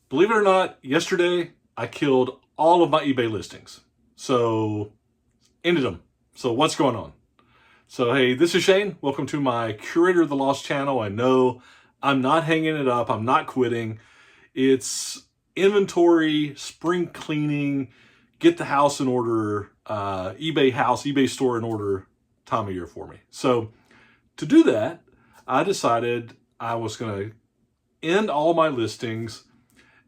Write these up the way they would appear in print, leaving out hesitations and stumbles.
Believe it or not, yesterday I killed all of my eBay listings. So, ended them. So what's going on? So hey, this is Shane. Welcome to my Curator of the Lost channel. I know I'm not hanging it up. I'm not quitting. It's inventory, spring cleaning, get the house in order, eBay store in order time of year for me. So to do that, I decided I was going to end all my listings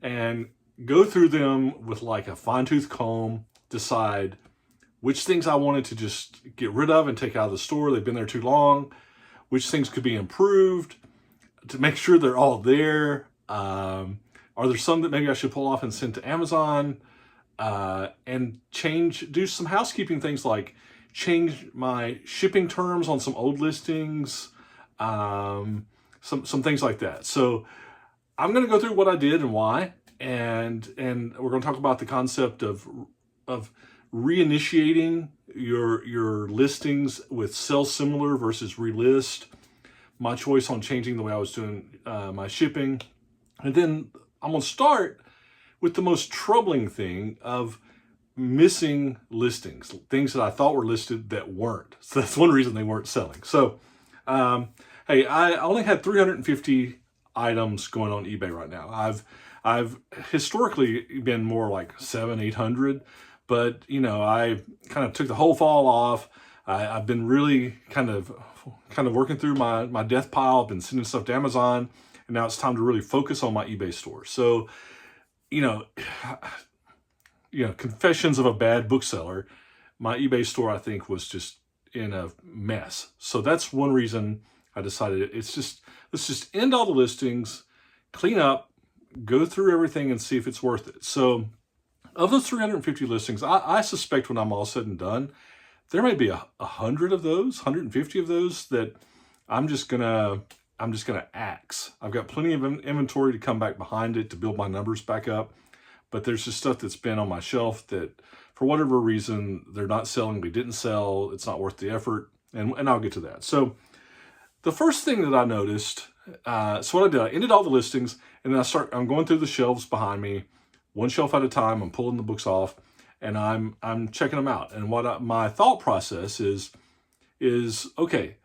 and go through them with like a fine-tooth comb, decide which things I wanted to just get rid of and take out of the store. They've been there too long. Which things could be improved to make sure they're all there. Are there some that maybe I should pull off and send to Amazon? And do some housekeeping things like change my shipping terms on some old listings, some things like that. So I'm going to go through what I did and why, and we're going to talk about the concept of reinitiating your listings with sell similar versus relist, my choice on changing the way I was doing my shipping, and then I'm going to start with the most troubling thing of missing listings, things that I thought were listed that weren't. So that's one reason they weren't selling. So, hey, I only had 350 items going on eBay right now. I've historically been more like 700-800, but you know, I kind of took the whole fall off. I've been really kind of working through my death pile. I've been sending stuff to Amazon, and now it's time to really focus on my eBay store. So, you know, confessions of a bad bookseller. My eBay store, I think, was just in a mess. So that's one reason I decided let's just end all the listings, clean up, go through everything and see if it's worth it. So of those 350 listings, I suspect when I'm all said and done, there may be 100 of those, 150 of those that I'm just gonna axe. I've got plenty of inventory to come back behind it to build my numbers back up, but there's just stuff that's been on my shelf that for whatever reason they're not selling, they didn't sell, it's not worth the effort, and I'll get to that. So the first thing that I noticed, so what I did, I ended all the listings, and then I'm going through the shelves behind me, one shelf at a time. I'm pulling the books off, and I'm checking them out. And my thought process is okay,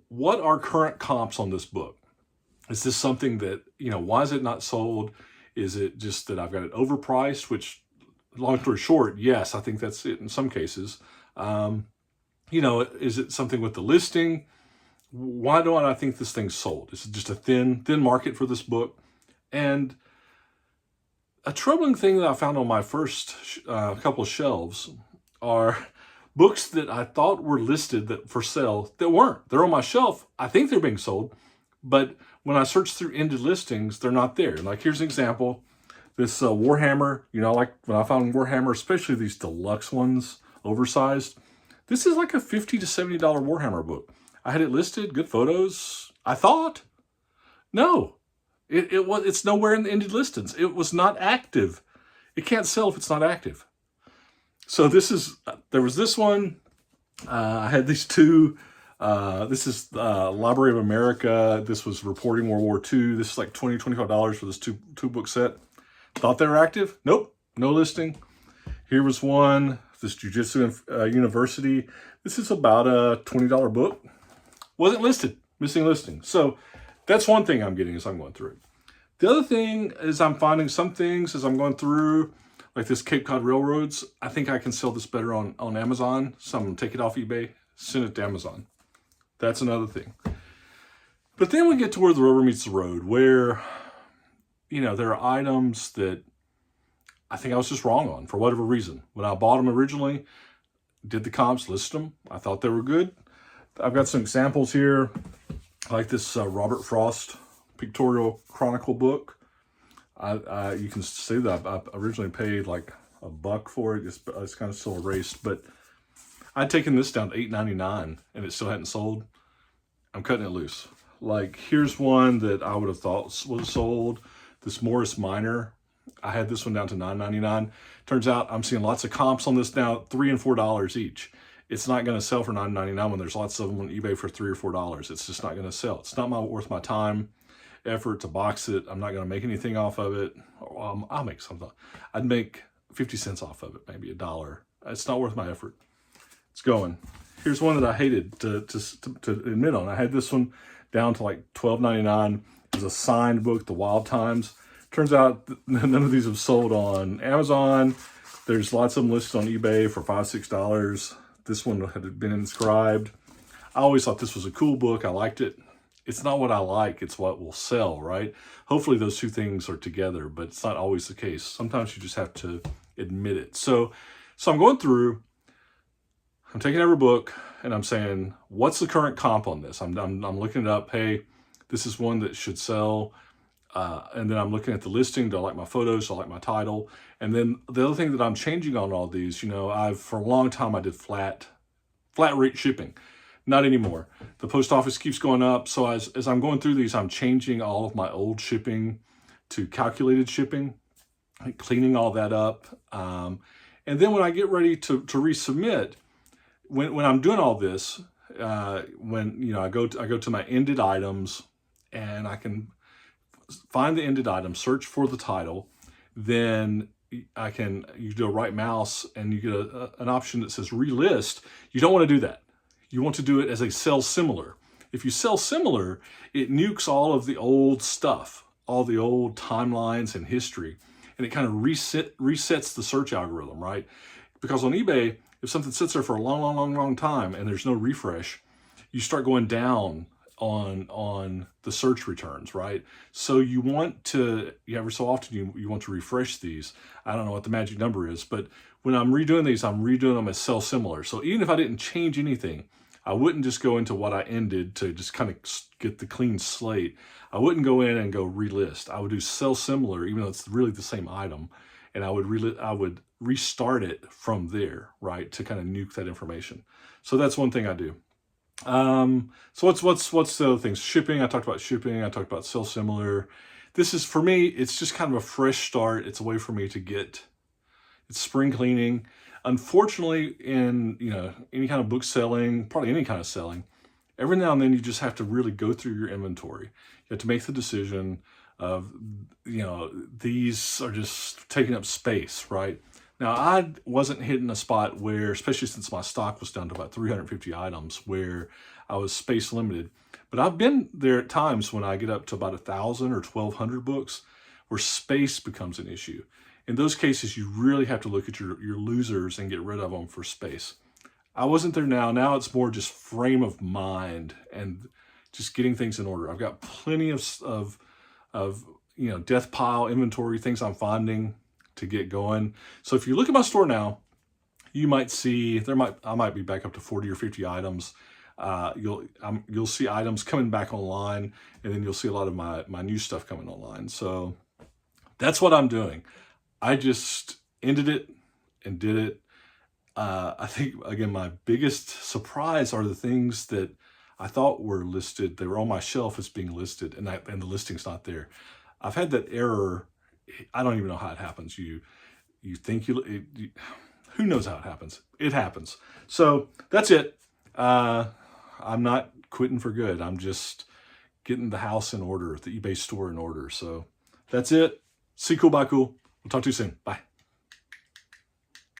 what are current comps on this book? Is this something that, why is it not sold? Is it just that I've got it overpriced? Which, long story short, yes, I think that's it in some cases. Is it something with the listing? Why don't I think this thing's sold? Is it just a thin market for this book? And a troubling thing that I found on my first couple of shelves are books that I thought were listed for sale that weren't. They're on my shelf. I think they're being sold, but when I search through ended listings, they're not there. Like, here's an example. This Warhammer, like when I found Warhammer, especially these deluxe ones, oversized, this is like a $50 to $70 Warhammer book. I had it listed, good photos. I thought, no, it's nowhere in the ended listings. It was not active. It can't sell if it's not active. So there was this one. I had these two. This is Library of America. This was reporting World War II. This is like $20, $25 for this two book set. Thought they were active. Nope, no listing. Here was one, this Jiu-Jitsu University. This is about a $20 book. Wasn't listed, missing listing. So that's one thing I'm getting as I'm going through. The other thing is I'm finding some things as I'm going through, like this Cape Cod Railroads. I think I can sell this better on Amazon. So I'm going to take it off eBay, send it to Amazon. That's another thing. But then we get to where the rubber meets the road, where, there are items that I think I was just wrong on for whatever reason. When I bought them originally, did the comps, listed them, I thought they were good. I've got some examples here, like this Robert Frost Pictorial Chronicle book. You can see that I originally paid like $1 for it. It's kind of still erased, but I'd taken this down to $8.99 and it still hadn't sold. I'm cutting it loose. Like, here's one that I would have thought was sold. This Morris Minor. I had this one down to $9.99. Turns out I'm seeing lots of comps on this now, $3 and $4 each. It's not going to sell for $9.99 when there's lots of them on eBay for $3 or $4. It's just not going to sell. It's not worth my time. effort to box it. I'm not going to make anything off of it. I'll make something. I'd make 50 cents off of it, maybe $1. It's not worth my effort. It's going. Here's one that I hated to admit on. I had this one down to like $12.99. It was a signed book, The Wild Times. Turns out none of these have sold on Amazon. There's lots of them listed on eBay for $5, $6. This one had been inscribed. I always thought this was a cool book. I liked it. It's not what I like, it's what will sell, right? Hopefully those two things are together, but it's not always the case. Sometimes you just have to admit it. So I'm going through, I'm taking every book and I'm saying, what's the current comp on this? I'm looking it up. Hey, this is one that should sell. And then I'm looking at the listing. Do I like my photos? Do I like my title? And then the other thing that I'm changing on all these, for a long time I did flat rate shipping. Not anymore. The post office keeps going up. So as I'm going through these, I'm changing all of my old shipping to calculated shipping, cleaning all that up. And then when I get ready to resubmit, when I'm doing all this, I go to my ended items and I can find the ended item, search for the title, then you do a right mouse and you get an option that says relist. You don't want to do that. You want to do it as a sell similar. If you sell similar, it nukes all of the old stuff, all the old timelines and history, and it kind of resets the search algorithm, right? Because on eBay, if something sits there for a long time and there's no refresh, you start going down on the search returns, right? So you want to, every so often you want to refresh these. I don't know what the magic number is, but when I'm redoing these, I'm redoing them as sell similar. So even if I didn't change anything, I wouldn't just go into what I ended to just kind of get the clean slate. I wouldn't go in and go relist. I would do sell similar, even though it's really the same item, and I would restart it from there, right, to kind of nuke that information. So that's one thing I do. So what's the other things? Shipping. I talked about shipping. I talked about sell similar. This is, for me, it's just kind of a fresh start. It's a way for me to it's spring cleaning. Unfortunately, in any kind of book selling, probably any kind of selling, every now and then you just have to really go through your inventory. You have to make the decision of, these are just taking up space, right? Now, I wasn't hitting a spot where, especially since my stock was down to about 350 items, where I was space limited. But I've been there at times when I get up to about 1,000 or 1,200 books where space becomes an issue. In those cases, you really have to look at your losers and get rid of them for space. I wasn't there now. Now it's more just frame of mind and just getting things in order. I've got plenty of death pile inventory, things I'm finding to get going. So if you look at my store now, you might see I might be back up to 40 or 50 items. You'll see items coming back online, and then you'll see a lot of my new stuff coming online. So that's what I'm doing. I just ended it and did it. I think, again, my biggest surprise are the things that I thought were listed. They were on my shelf as being listed, and the listing's not there. I've had that error. I don't even know how it happens. You think who knows how it happens? It happens. So that's it. I'm not quitting for good. I'm just getting the house in order, the eBay store in order. So that's it. See cool, buy cool. We'll talk to you soon. Bye.